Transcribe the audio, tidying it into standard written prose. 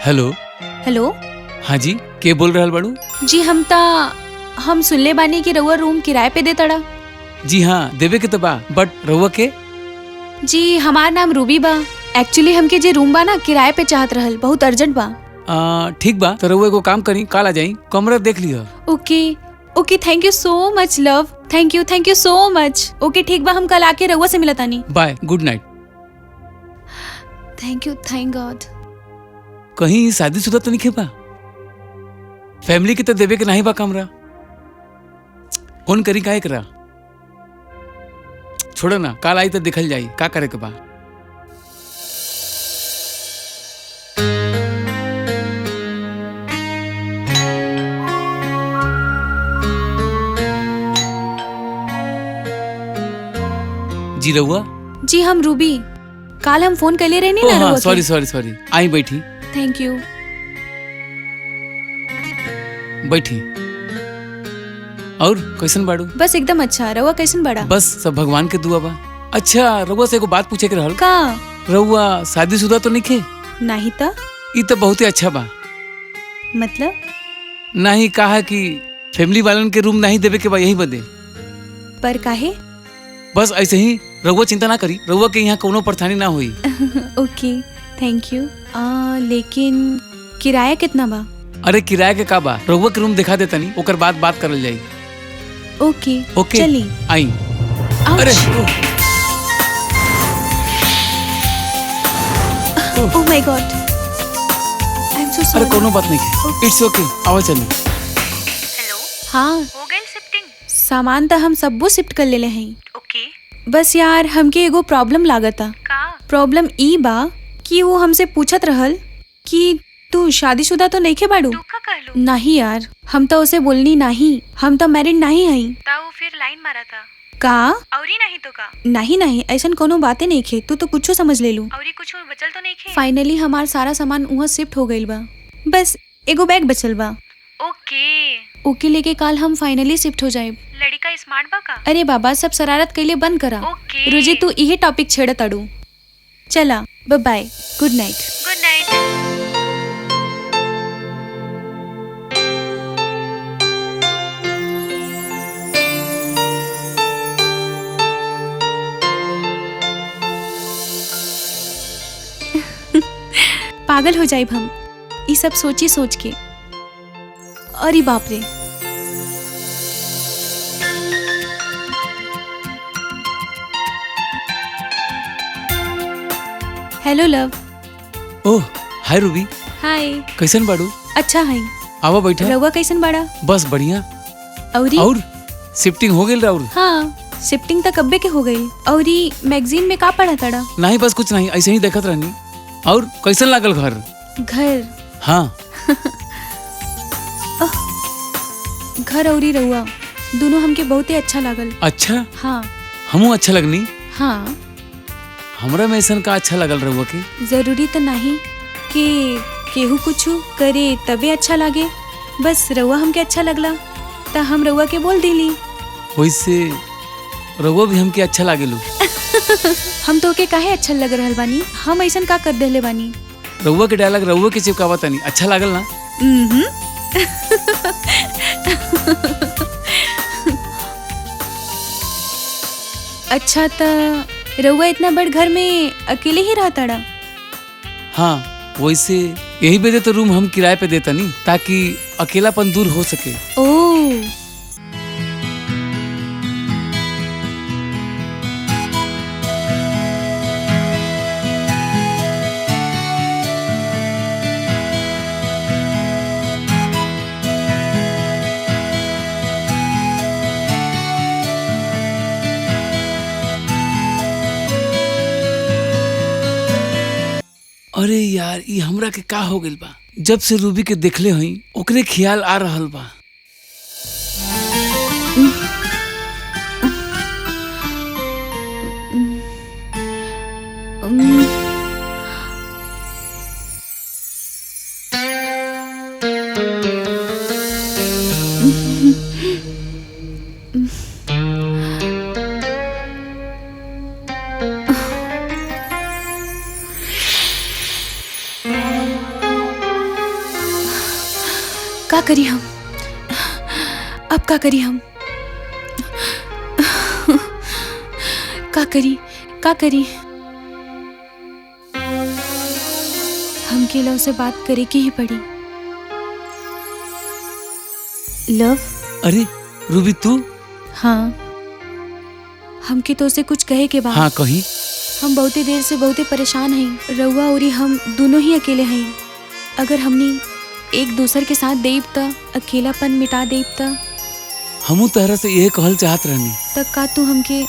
Hello. Hello. हाँ जी, के बोल रहल बाड़ू? जी हम सुनले बानी कि रउआ रूम किराए पे दे तड़ा। जी हाँ, देवे के तो बा, बट रउआ के? जी हमार नाम रूबी बा। एक्चुअली हमके जे रूम बा ना किराए पे चाहत रहल, बहुत अर्जेंट बा। ठीक बा, तो रउआ एगो काम करी, काल आ जाई, कमरा देख लियो। ओके ओके, thank you so much love, thank you so much. ओके ठीक बा, हम कल आके रउआ से मिलतानी। Bye, good night. Thank you, thank God. कहीं शादीशुदा तो नहीं बा? फैमिली के तो देवे के नहीं बा कमरा। फोन करी काहे करा? छोड़ो ना, काल आई तो देखल जाई का करे के बा। जी रउआ? जी हम रूबी, काल हम फोन कले रहनी ना रउआ के। सॉरी सॉरी सॉरी, आई बैठी थैंक यू। बैठी। और कैसन बाड़ू? बस एकदम अच्छा। रउआ कैसन बड़ा? बस सब भगवान के दुआ बा। अच्छा रउआ से एगो बात पूछे के रहल। का? रउआ शादीशुदा तो नहीं खे? नहीं तो ई तो बहुत ही अच्छा बा। मतलब? नहीं कहा कि फैमिली वालन के रूम नहीं देवे के बा, यही बदे। पर काहे? बस ऐसे ही, रउआ चिंता ना करी, रउआ के यहाँ कोनो परेशानी ना हुई। ओके थैंक यू। लेकिन किराया कितना बा? अरे किराया के का बा, रउआ के रूम दिखा देता नहीं, ओकर बाद बात करल जाई। ओके ओके चली आई। आउच। अरे oh my God, I am so अरे सॉरी। कोनो बात नहीं है, इट्स ओके, आवा चली। हेलो, हाँ हो गई शिफ्टिंग? सामान तो हम सबो शिफ्ट कर लेले हैं। ओके। बस यार हमके एगो प्रॉब्लम लागता। का? प्रॉब्लम ई बा कि वो हमसे पूछत रहल कि तू शादीशुदा तो नहीं खे बाड़ू? तू का कहलू? नहीं यार, हम तो उसे बोलनी नहीं, हम तो मैरिड नहीं हई। ताऊ फिर लाइन मारा था। का? औरी नहीं तो का? नहीं ऐसन कोनो बातें नहीं खे, तू तो कुछो समझ ले लू। औरी कुछ बचल तो नहीं खे? फाइनली हमार सारा सामान वहाँ शिफ्ट हो गईल बा, बस एगो बैग बचल बा। ओके। ओके लेके काल हम फाइनली शिफ्ट हो जाए। लड़का स्मार्ट बा का? अरे बाबा, सब शरारत कैले बंद करा। ओके। रुजी तू इहे टॉपिक छेड़ तड़ू। चला bye bye, good night. Good night. पागल हो जाए हम ये सब सोच के। अरे बाप रे। Hello love. ओह हाय रूबी, हाय। कैसन बाड़ू? अच्छा है। आवा बैठा। रउआ कैसन बाड़ा? बस बढ़िया। औरी? और शिफ्टिंग हो गई और? हाँ शिफ्टिंग तक कब्बे के हो गई। औरी मैगजीन में का पढ़ा तड़ा? नहीं बस कुछ नहीं, ऐसे ही देखत रहनी। और कैसन लागल घर? घर? हाँ घर औरी रउआ दोनों हमके बहुते अच्छा लागल। अच्छा, हाँ हमू अच्छा लगनी। हाँ। हमरा में ऐसा का अच्छा लगल रहुआ के? जरूरी तो नहीं कि केहू कुछ करे तबे अच्छा लागे, बस रउआ हमके अच्छा लगला तो हम रउआ के बोल दिली। वैसे रहुआ भी हमके अच्छा लागेलू। हम तो के काहे अच्छा लग रहल बानी? हम ऐसन का कर देले बानी? रहुआ के डायलॉग रहुआ के चिपकावा तनी अच्छा लागल ना? अच्छा तो रउआ इतना बड़ घर में अकेले ही रहता? हाँ वैसे यही वजह तो रूम हम किराए पे देता नहीं, ताकि अकेलापन दूर हो सके। ओह अरे यार ये हमरा के का हो गइल बा? जब से रूबी के देखले हई ओकरे ख्याल आ रहल बा। का करी हम? अब का करी हम? का करी? का करी? हमके लव से बात करे की ही पड़ी। लव? अरे रूबी तू? हाँ, हमके तो उसे कुछ कहे के बाद। हाँ कही। हम बहुते देर से बहुते परेशान हैं। रउआ और हम दोनों ही अकेले हैं। अगर हमनी एक दूसर के साथ देब त अकेलापन मिटा देब त हमू तहरा से यह कहल चाहत रहनी। तब का तू हमके